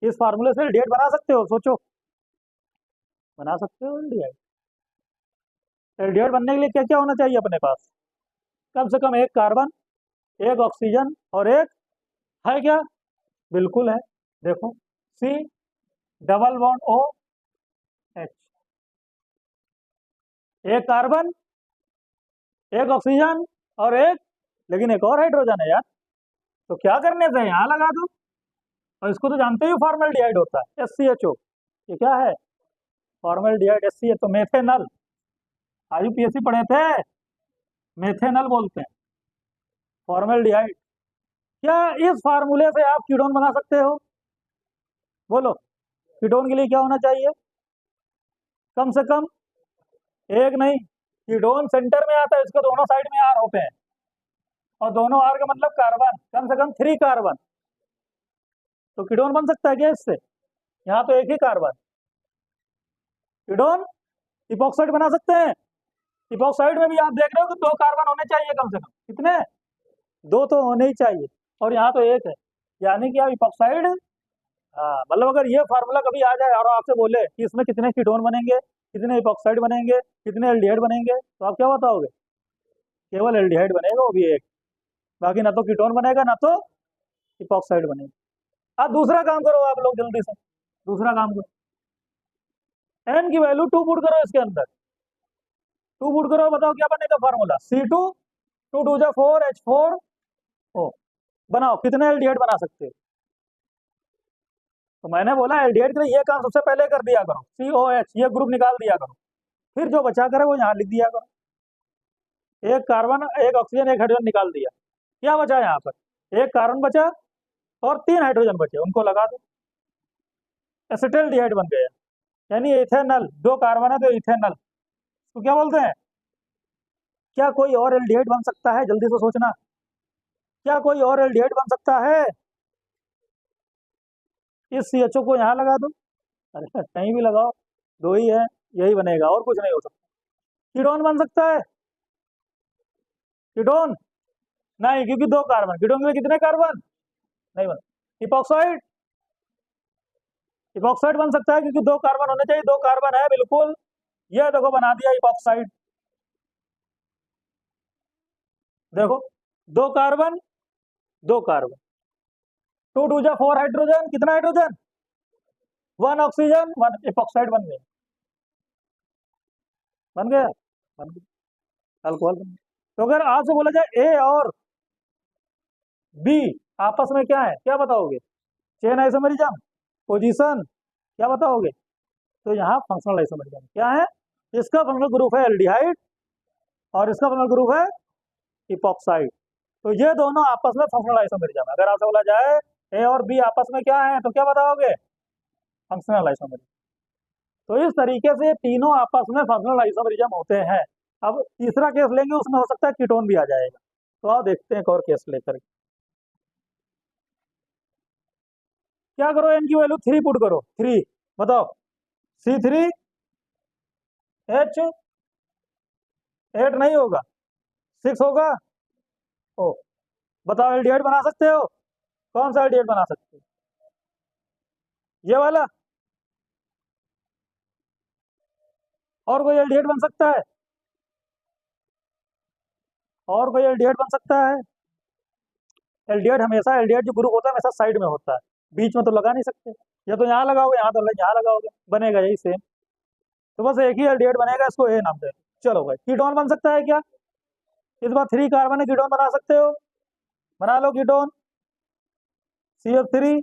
इस फार्मूले से एल्डिहाइड बना सकते हो, सोचो, बना सकते हो एल्डिहाइड। एल्डिहाइड बनने के लिए क्या क्या होना चाहिए अपने पास, कम से कम एक कार्बन, एक ऑक्सीजन, और एक है क्या, बिल्कुल है, देखो C डबल बॉन्ड OH, एक कार्बन, एक ऑक्सीजन, और एक, लेकिन एक और हाइड्रोजन है यार, तो क्या करने से यहाँ लगा दो, और इसको तो जानते ही फॉर्मल्डिहाइड होता है, SCHO। ये क्या है? फॉर्मल्डिहाइड, SCH, तो मेथेनल। IUPAC पढ़े थे, मेथेनल बोलते हैं फॉर्मल्डिहाइड। क्या इस फार्मूले से आप कीटोन बना सकते हो? बोलो, कीटोन के लिए क्या होना चाहिए? कम से कम एक नहीं, कीटोन सेंटर में आता है, इसके दोनों साइड में R होते हैं, और दोनों R का मतलब कार्बन, कम से कम 3 कार्बन। तो कीटोन बन सकता है क्या इससे? यहाँ तो एक ही कार्बन। कीटोन इपॉक्साइड बना सकते हैं। इपॉक्साइड में भी आप देख रहे हो कि 2 कार्बन होने चाहिए कम से कम। कितने? 2 तो होने ही चाहिए, और यहाँ तो एक है। यानी कि आप इपॉक्साइड, हाँ, मतलब अगर ये फार्मूला कभी आ जाए और आपसे बोले कि इसमें कितने कीटोन बनेंगे, कितने इपॉक्साइड बनेंगे, कितने एल्डिहाइड बनेंगे, तो आप क्या बताओगे? केवल एल्डिहाइड बनेगा, वो भी एक। बाकी ना तो कीटोन बनेगा, ना तो इपॉक्साइड बनेगा। अब दूसरा काम करो आप लोग जल्दी से, दूसरा काम करो। एन की वैल्यू 2 पुट करो इसके अंदर। 2 पुट करो, बताओ क्या बनेगा फार्मूला? C2, 2 2 जा 4, H4O। बनाओ, कितने एल्डिहाइड बना सकते हो? तो मैंने बोला एल्डिहाइड के लिए ये काम सबसे पहले कर दिया करो, COH, ये ग्रुप निकाल दिया करो, फिर जो बचा करे वो यहाँ लिख दिया करो। एक कार्बन, एक ऑक्सीजन, एक हाइड्रोजन निकाल दिया, क्या बचा यहाँ पर? एक कार्बन बचा और 3 हाइड्रोजन बचे, उनको लगा दो, एसिटाल्डिहाइड बन गया। यानी इथेनल, 2 कार्बन है तो इथेनल। तो क्या बोलते हैं? क्या कोई और एल्डिहाइड बन सकता है? जल्दी से सोचना, क्या कोई और एल्डिहाइड बन सकता है? इस CHO को यहाँ लगा दो, अरे कहीं भी लगाओ, 2 ही है, यही बनेगा, और कुछ नहीं हो सकता। कीटोन बन सकता है? कीटोन नहीं, क्योंकि 2 कार्बन। कीटोन में कितने कार्बन? नहीं बन। इपॉक्साइड, इपॉक्साइड बन सकता है क्योंकि 2 कार्बन होने चाहिए, 2 कार्बन है बिल्कुल। ये देखो बना दिया इपॉक्साइड, देखो 2 कार्बन, 2 कार्बन, 2 2 जा 4 हाइड्रोजन, कितना हाइड्रोजन? 1 ऑक्सीजन, 1 इपॉक्साइड बन गया, बन गया, बन गया, अल्कोहल बन गया। तो अगर आपसे बोला जाए ए और बी आपस में क्या है, क्या बताओगे? चेन आइसोमेरिज्म, पोजीशन, क्या बताओगे? तो यहाँ फंक्शनल आइसोमेरिज्म क्या है? इसका फंक्शनल ग्रुप है एल्डिहाइड और इसका फंक्शनल ग्रुप है इपॉक्साइड। तो ये दोनों आपस में फंक्शनल आइसोमेरिज्म है। अगर आपसे बोला जाए ए और बी आपस में क्या है, तो क्या बताओगे? Functional isomerism. तो इस तरीके से तीनों आपस में फंक्शनल आइसोमेरिज्म होते हैं। अब तीसरा केस लेंगे, उसमें हो सकता है कीटोन भी आ जाएगा। तो आप देखते हैं एक और केस लेकर, क्या करो, एन की वैल्यू 3 पुट करो, 3, बताओ। C3H8 नहीं होगा, 6 होगा। ओ, बताओ एल्डिहाइड बना सकते हो? कौन सा एल्डिहाइड बना सकते हो? ये वाला? और कोई एल्डिहाइड बन सकता है? और कोई एल्डिहाइड बन सकता है? एल्डिहाइड हमेशा, एल्डिहाइड जो ग्रुप होता है हमेशा साइड में होता है, बीच में तो लगा नहीं सकते। या तो यहाँ लगाओगे, यहाँ तो यहाँ लगाओगे, बनेगा यही सेम। तो बस एक ही एल्डिहाइड बनेगा, इसको ए नाम दे। चलो भाई, कीटोन बन सकता है क्या? इस बार 3 कार्बन है, कीटोन बना सकते हो? बना लो ketone. CH3,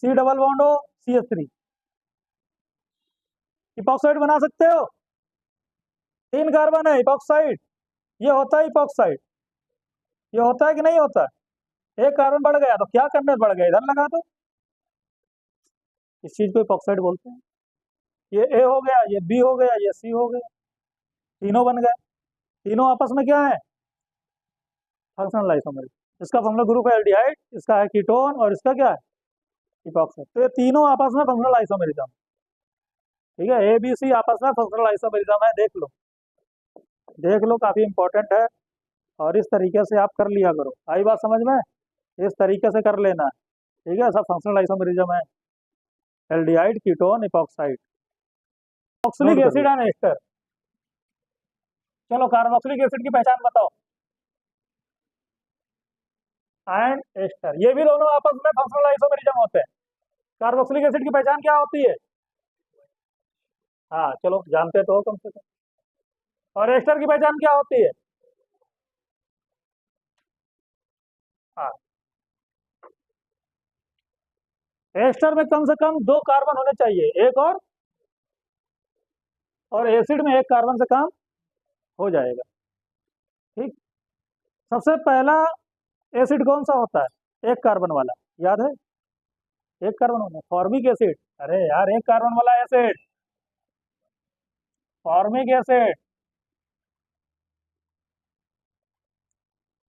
C double bond O, CH3। Epoxide बना सकते हो? 3 कार्बन है, इपॉक्साइड। ये होता है इपॉक्साइड, ये होता है कि नहीं होता? एक कार्बन बढ़ गया तो क्या करने बढ़ गया, इधर लगा दो। इस चीज को इपॉक्साइड बोलते हैं। ये ए हो गया, ये बी हो गया, ये सी हो गया, तीनों बन गए। तीनों आपस में क्या है? Functional isomer. इसका फंक्शनल ग्रुप है एल्डिहाइड, इसका है कीटोन, और इसका क्या है? इपॉक्साइड। तो ये तीनों आपस में फंक्शनल आइसोमेरिज्म। ठीक है, ए बी सी आपस में फंक्शनल आइसोमेरिज्म है, देख लो, देख लो, काफी इंपॉर्टेंट है। और इस तरीके से आप कर लिया करो, आई बात समझ में? इस तरीके से कर लेना है, ठीक है, सब फंक्शनल आइसोमेरिज्म है, aldehyde, ketone, epoxide. Carboxylic acid and ester. चलो कार्बोक्सिलिक एसिड की पहचान बताओ। एंड एस्टर, ये भी दोनों आपस में फंक्शनल आइसोमेरिज्म होते हैं। कार्बोक्सिलिक एसिड की पहचान क्या होती है? हाँ चलो, जानते तो हो कम से कम। और एस्टर की पहचान क्या होती है? हाँ, एस्टर में कम से कम 2 कार्बन होने चाहिए, एक और एसिड में 1 कार्बन से काम हो जाएगा। ठीक। सबसे पहला एसिड कौन सा होता है? 1 कार्बन वाला, याद है? 1 कार्बन वाला फॉर्मिक एसिड। अरे यार, 1 कार्बन वाला एसिड फॉर्मिक एसिड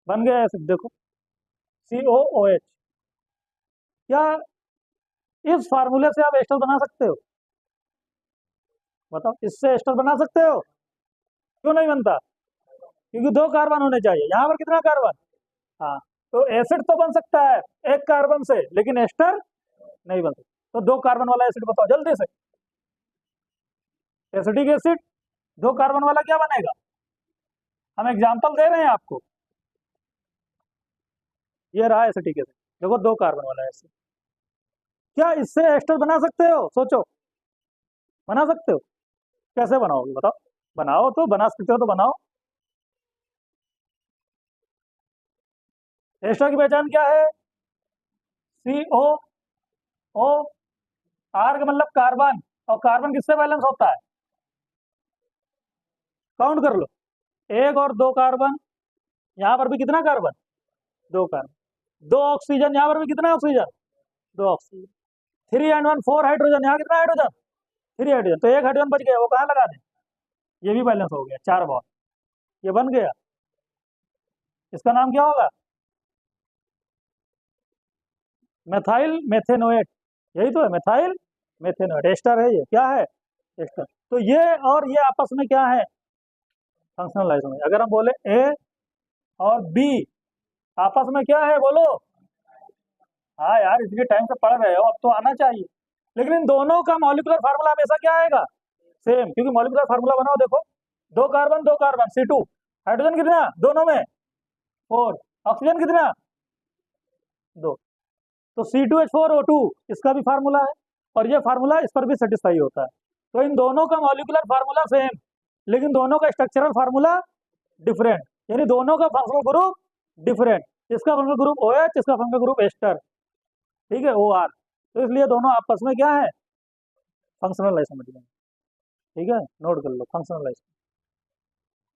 बन गया एसिड। देखो, COOH। क्या इस फार्मूले से आप एस्टर बना सकते हो? बताओ, इससे एस्टर बना सकते हो? क्यों नहीं बनता? क्योंकि 2 कार्बन होने चाहिए। यहाँ पर कितना कार्बन? हाँ, तो एसिड तो बन सकता है 1 कार्बन से, लेकिन एस्टर नहीं बन सकता। तो 2 कार्बन वाला एसिड बताओ जल्दी से। एसिडिक एसिड 2 कार्बन वाला क्या बनेगा? हम एग्जाम्पल दे रहे हैं आपको। ये रहा एसिडिक एसिड, देखो 2 कार्बन वाला एसिड। क्या इससे एस्टर बना सकते हो? सोचो, बना सकते हो? कैसे बनाओगे बताओ? बनाओ तो, बना सकते हो तो बनाओ। एस्टर की पहचान क्या है? COO। आर का मतलब कार्बन, और कार्बन किससे बैलेंस होता है? काउंट कर लो, 1 और 2 कार्बन। यहाँ पर भी कितना कार्बन? 2 कार्बन। 2 ऑक्सीजन, यहाँ पर भी कितना ऑक्सीजन? 2 ऑक्सीजन। 3 and 1 4 हाइड्रोजन, यहाँ कितना हाइड्रोजन? 3 हाइड्रोजन। तो 1 हाइड्रोजन बच गया, वो कहाँ लगा दें? ये भी बैलेंस हो गया, 4 बॉन्ड, ये बन गया। इसका नाम क्या होगा? मेथाइल मेथेनोएट। यही तो है, मेथाइल मेथेनोएट। एस्टर है ये, क्या है? एस्टर। तो ये और ये आपस में क्या है? Functional isomer. अगर हम बोले ए और बी आपस में क्या है, बोलो? हाँ यार, इतने टाइम से पढ़ रहे हो, अब तो आना चाहिए। लेकिन इन दोनों का मॉलिक्यूलर फार्मूला हमेशा क्या आएगा? सेम, क्योंकि मॉलिक्यूलर फार्मूला बनाओ, देखो 2 कार्बन 2 कार्बन C2। हाइड्रोजन कितना दोनों में? 4। ऑक्सीजन कितना? 2। तो C2H4O2 इसका भी फार्मूला है, और ये फार्मूला इस पर भी सेटिस्फाई होता है। तो इन दोनों का मॉलिक्यूलर फार्मूला सेम, लेकिन दोनों का स्ट्रक्चरल फार्मूला डिफरेंट, यानी दोनों का फंक्शनल ग्रुप डिफरेंट। इसका फंक्शनल ग्रुप OH, इसका फंक्शनल ग्रुप एस्टर, ठीक है, OR। तो इसलिए दोनों आपस में क्या है? Functional isomer. ठीक है, नोट कर लो, फंक्शनल आइसोमर।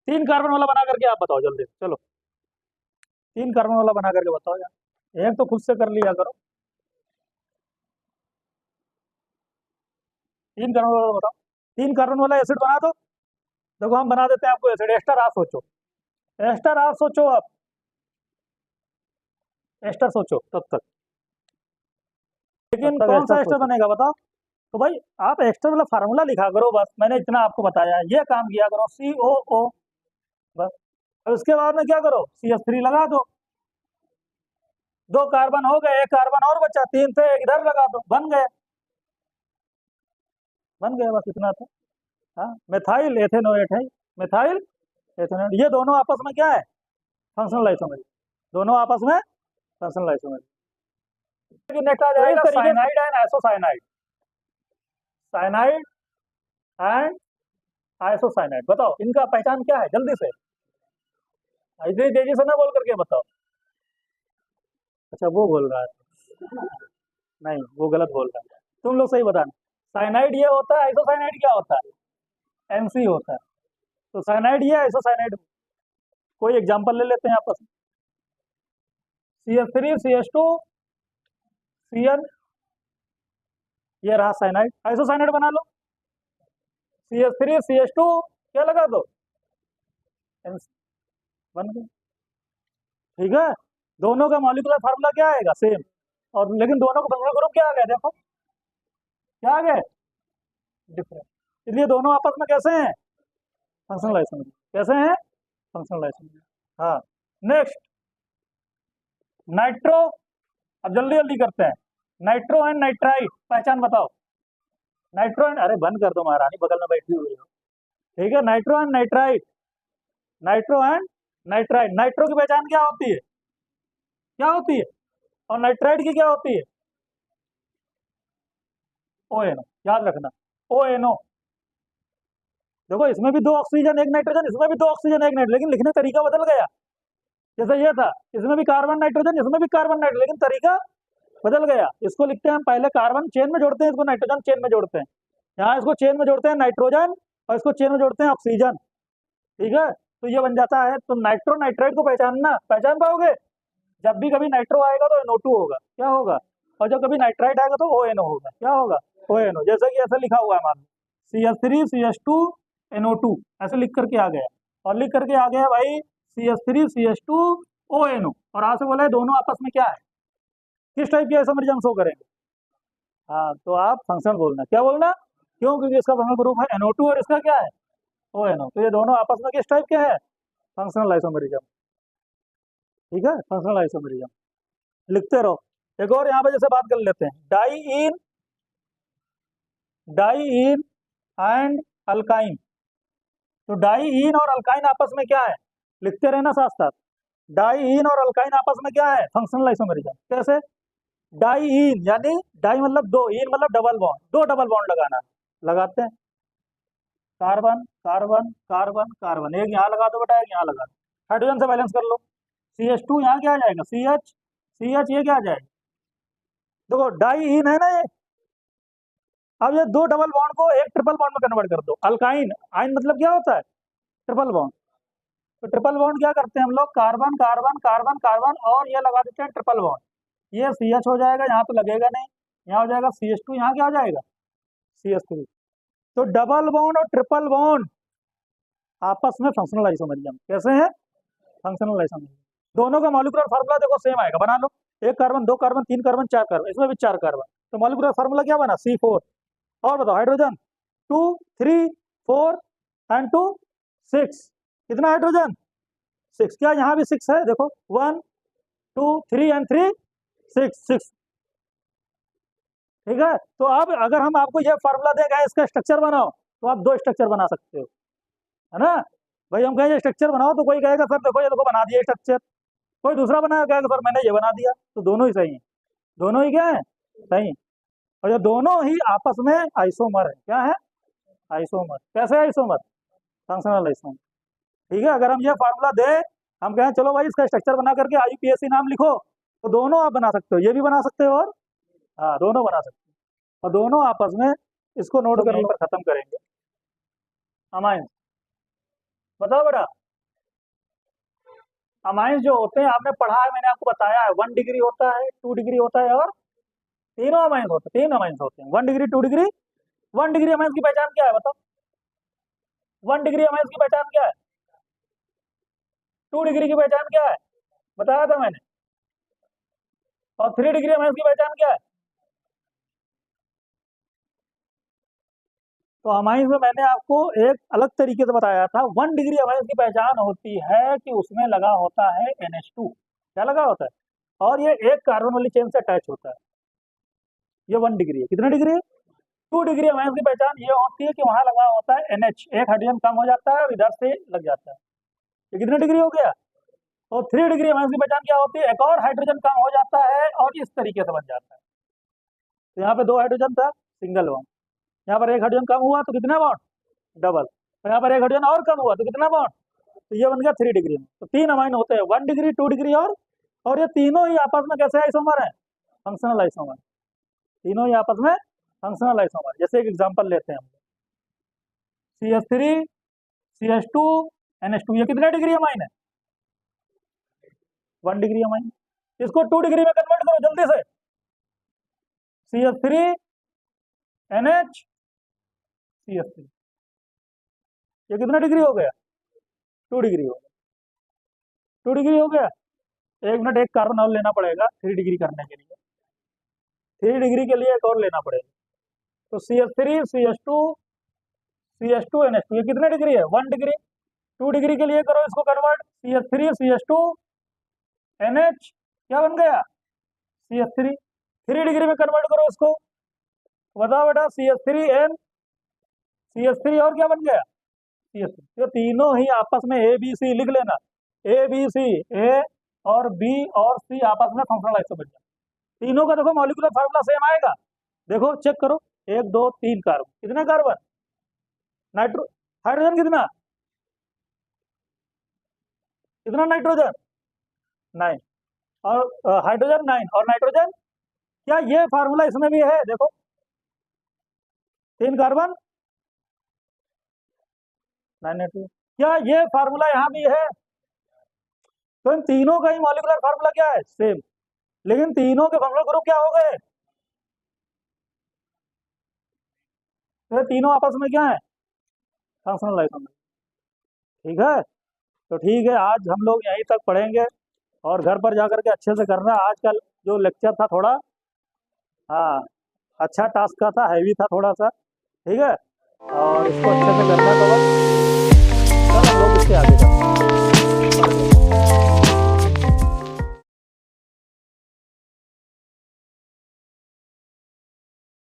3 कार्बन वाला बना करके आप बताओ जल्दी से, चलो 3 कार्बन वाला बना करके बताओ यार, एक तो खुद से कर लिया करो। 3 कार्बन वाला बताओ। 3 कार्बन वाला एसिड बना दो। देखो, हम बना देते हैं आपको एसिड। एस्टर आप सोचो, एस्टर आप सोचो, आप एस्टर सोचो तब तक। लेकिन कौन सा एस्टर बनेगा बताओ? तो भाई आप एस्टर वाला फार्मूला लिखा करो, बस मैंने इतना आपको बताया, ये काम किया करो, COO बस। और उसके बाद में क्या करो? CH3 लगा दो। 2 कार्बन हो गए, 1 कार्बन और बचा, 3 थे, 1 इधर लगा दो, बन गए, बन गए, बस इतना था। हाँ, मेथाइल एथेनोएट है, मेथाइल एथेनोएट। ये दोनों आपस में क्या है? Functional isomer. दोनों आपस में फंक्शनल आइसोमर। नेक्स्ट आ जाएगा cyanide and isocyanide. Cyanide and isocyanide, बताओ इनका पहचान क्या है जल्दी से? इतनी तेजी से ना बोल करके बताओ। अच्छा, वो बोल रहा है, नहीं वो गलत बोल रहा है, तुम लोग सही बताना। साइनाइड ये होता है, आइसोसाइनाइड क्या होता है? NC होता है। तो साइनाइड ये, आइसोसाइनाइड। कोई एग्जांपल ले लेते हैं आपस में। CH3 CH2 CN, ये रहा साइनाइड। आइसोसाइनाइड बना लो, CH3 CH2 क्या लगा दो? NC, बन गया। ठीक है, दोनों का मॉलिक्यूलर फार्मूला क्या आएगा? सेम। और लेकिन दोनों का फंक्शनल ग्रुप क्या आ गया? देखो क्या आ गया? डिफरेंट। इसलिए दोनों आपस में कैसे हैं? Functional isomer. कैसे हैं? Functional isomer. हाँ, नेक्स्ट नाइट्रो। अब जल्दी जल्दी करते हैं। नाइट्रो एंड नाइट्राइट, पहचान बताओ। नाइट्रो एंड, अरे बंद कर दो महारानी, बगल में बैठी हुई हो। ठीक है, nitro and nitrite. Nitro and nitrite. Nitro की पहचान क्या होती है? क्या होती है? और नाइट्राइट की क्या होती है? ONO, याद रखना, ONO। देखो, इसमें भी 2 ऑक्सीजन 1 नाइट्रोजन, इसमें भी 2 ऑक्सीजन 1 नाइट्रोजन, लेकिन लिखने तरीका बदल गया। जैसे ये था, इसमें भी कार्बन नाइट्रोजन, इसमें भी कार्बन नाइट्रोजन, लेकिन तरीका बदल गया। इसको लिखते हैं हम पहले कार्बन चेन में जोड़ते हैं, इसको नाइट्रोजन चेन में जोड़ते हैं। यहाँ इसको चेन में जोड़ते हैं नाइट्रोजन, और इसको चेन में जोड़ते हैं ऑक्सीजन। ठीक है, तो ये बन जाता है। तो नाइट्रो नाइट्राइड को पहचान पाओगे? जब भी कभी नाइट्रो आएगा तो NO2 होगा, क्या होगा? और जब कभी नाइट्राइड आएगा तो ONO होगा, क्या होगा? ONO। जैसे कि ऐसा लिखा हुआ है, मान लो CH3 CH2 NO2, ऐसे लिख करके आ गया। और लिख करके आ गया भाई CH3 CH2 ONO, और आज से बोला है दोनों आपस में क्या है, किस टाइप के आइसोमरिज्म शो करेंगे। हाँ, तो आप फंक्शनल बोलना, क्या बोलना? क्यों? क्योंकि इसका फंक्शनल ग्रुप है NO2 और इसका क्या है? ONO। तो ये दोनों आपस में किस टाइप के हैं? Functional isomerism. ठीक है, फंक्शनल आइसोमरिज्म लिखते रहो। एक और यहाँ पे जैसे बात कर लेते हैं, डाई इन एंड अल्काइन। तो डाई इन और अल्काइन आपस में क्या है? लिखते रहना साथ साथ। डाई इन और अल्काइन आपस में क्या है? Functional isomerism. कैसे? डाई इन यानी डाई मतलब दो, इन मतलब डबल बॉन्ड, दो डबल बॉन्ड लगाना। लगाते हैं, कार्बन कार्बन कार्बन कार्बन, एक यहाँ लगा दो बेटा, एक यहाँ लगा दो। हाइड्रोजन से बैलेंस कर लो। CH2 यहाँ क्या आ जाएगा? CH ये क्या आ जाएगा? देखो डाई इन है ना ये। अब ये दो डबल बॉन्ड को एक ट्रिपल बॉन्ड में कन्वर्ट कर दो। अल्काइन, आइन मतलब क्या होता है? Triple bond. तो ट्रिपल बॉन्ड क्या करते हैं हम लोग? कार्बन कार्बन कार्बन कार्बन, और ये लगा देते हैं ट्रिपल बॉन्ड। ये CH हो जाएगा, यहाँ तो लगेगा नहीं, यहाँ हो जाएगा CH2, यहाँ क्या हो जाएगा? CH3। तो डबल बॉन्ड और ट्रिपल बॉन्ड आपस में फंक्शनल आइसोमरिज्म। कैसे है? Functional isomerism. दोनों का मॉलिक्यूलर फार्मूला देखो सेम आएगा, बना लो। एक कार्बन, दो कार्बन, तीन कार्बन, चार कार्बन, इसमें भी चार कार्बन। तो मॉलिक्यूलर फार्मूला क्या बना? C4। और बताओ हाइड्रोजन 2 3 4 एंड 2 6। कितना हाइड्रोजन? 6। क्या यहाँ भी 6 है? देखो 1 2 3 एंड 3 6। ठीक है, तो अब अगर हम आपको यह फार्मूला देगा इसका स्ट्रक्चर बनाओ, तो आप दो स्ट्रक्चर बना सकते हो, है ना? भाई हम कहेंगे स्ट्रक्चर बनाओ, तो कोई कहेगा सर देखो ये देखो बना दिया स्ट्रक्चर। कोई दूसरा बनाया, कहेगा सर मैंने ये बना दिया। तो दोनों ही सही है, दोनों ही क्या है? सही है। और ये दोनों ही आपस में आइसोमर है। क्या है? आइसोमर। कैसे आइसोमर? Functional isomer. ठीक है, अगर हम ये फार्मूला दें, हम कहें चलो भाई इसका स्ट्रक्चर बना करके IUPAC नाम लिखो, तो दोनों आप बना सकते हो, ये भी बना सकते हो, और हाँ दोनों बना सकते हो। और दोनों आपस में, इसको नोट करने पर खत्म करेंगे। अमाइन, बताओ बेटा। अमाइंस जो होते हैं आपने पढ़ा है, मैंने आपको बताया है, 1 डिग्री होता है, 2 डिग्री होता है, और तीनों अमाइंस होते हैं। तीन अमाइंस होते हैं, 1 डिग्री, 2 डिग्री। 1 डिग्री अमाइंस की पहचान क्या है बताओ? 1 डिग्री अमाइंस की पहचान क्या है? 2 डिग्री की पहचान क्या है? बताया था मैंने। और 3 डिग्री अमाइंस की पहचान क्या है? तो अमाइंस में मैंने आपको एक अलग तरीके से बताया था। 1 डिग्री अमाइंस की पहचान होती है कि उसमें लगा होता है NH2। क्या लगा होता है? और ये एक कार्बन वाली चेन से अटैच होता है। ये 1 डिग्री है। कितना डिग्री है? 2 डिग्री अमाइंस की पहचान ये होती है कि वहां लगा होता है NH, एक हाइड्रोजन कम हो जाता है और इधर से लग जाता है। ये कितने डिग्री हो गया? और 3 डिग्री अमाइंस की पहचान क्या होती है? एक और हाइड्रोजन कम हो जाता है और इस तरीके से बन जाता है। तो यहाँ पे 2 हाइड्रोजन था, सिंगल बॉन्ड। यहाँ पर एक हाइड्रोजन कम हुआ तो कितना बॉन्ड? डबल। तो यहाँ पर एक हाइड्रोजन और कम हुआ तो कितना बॉन्ड? तो ये बन गया 3 डिग्री में। तो 3 अमाइन होते हैं, 1 डिग्री, 2 डिग्री, और ये तीनों ही आपस में कैसे आइसोमर है? Functional isomer. तीनों ही आपस में फंक्शनल आइसोमर। जैसे एक एग्जांपल लेते हैं हम, CH3 CH2 NH2, ये कितने डिग्री अमाइन है? 1 डिग्री अमाइन। इसको 2 डिग्री में कन्वर्ट करो जल्दी से। CH3 NH CH3, ये कितना डिग्री हो गया? 2 डिग्री हो गया। 2 डिग्री हो गया। एक मिनट, एक कार्बन और लेना पड़ेगा 3 डिग्री करने के लिए। 3 डिग्री के लिए एक और लेना पड़ेगा। तो CH3 CH2 CH2 NH2, ये कितने डिग्री है? 1 डिग्री। 2 डिग्री के लिए करो इसको कन्वर्ट, CH3 CH2 NH, क्या बन गया? CH3। 3 डिग्री में कन्वर्ट करो इसको, बताओ बेटा। CH3N CH3, और क्या बन गया? CH3। ये तीनों ही आपस में ABC लिख लेना। ABC, A और B और C आपस में फंक्शनल आइसोमरिज्म। तीनों का देखो मॉलिक्यूलर फार्मूला सेम आएगा। देखो चेक करो, 1 2 3 कार्बन, कितने कार्बन? नाइट्रो हाइड्रोजन कितना? कितना नाइट्रोजन? 9। और हाइड्रोजन 9 और नाइट्रोजन क्या ये फार्मूला इसमें भी है? देखो, 3 कार्बन 9 क्या ये फार्मूला यहाँ भी है? तो इन तीनों का ही मॉलिक्यूलर फार्मूला क्या है? सेम। लेकिन तीनों के फंक्शनल ग्रुप क्या हो गए? तो ये तीनों आपस में क्या है? Functional isomer. ठीक है। तो ठीक है, आज हम लोग यहीं तक पढ़ेंगे, और घर पर जाकर के अच्छे से करना। आज का जो लेक्चर था थोड़ा, हाँ, अच्छा टास्क का था, हैवी था थोड़ा सा। ठीक है, और इसको अच्छे से करना। तो बस कल हम लोग इससे आगे करते हैं।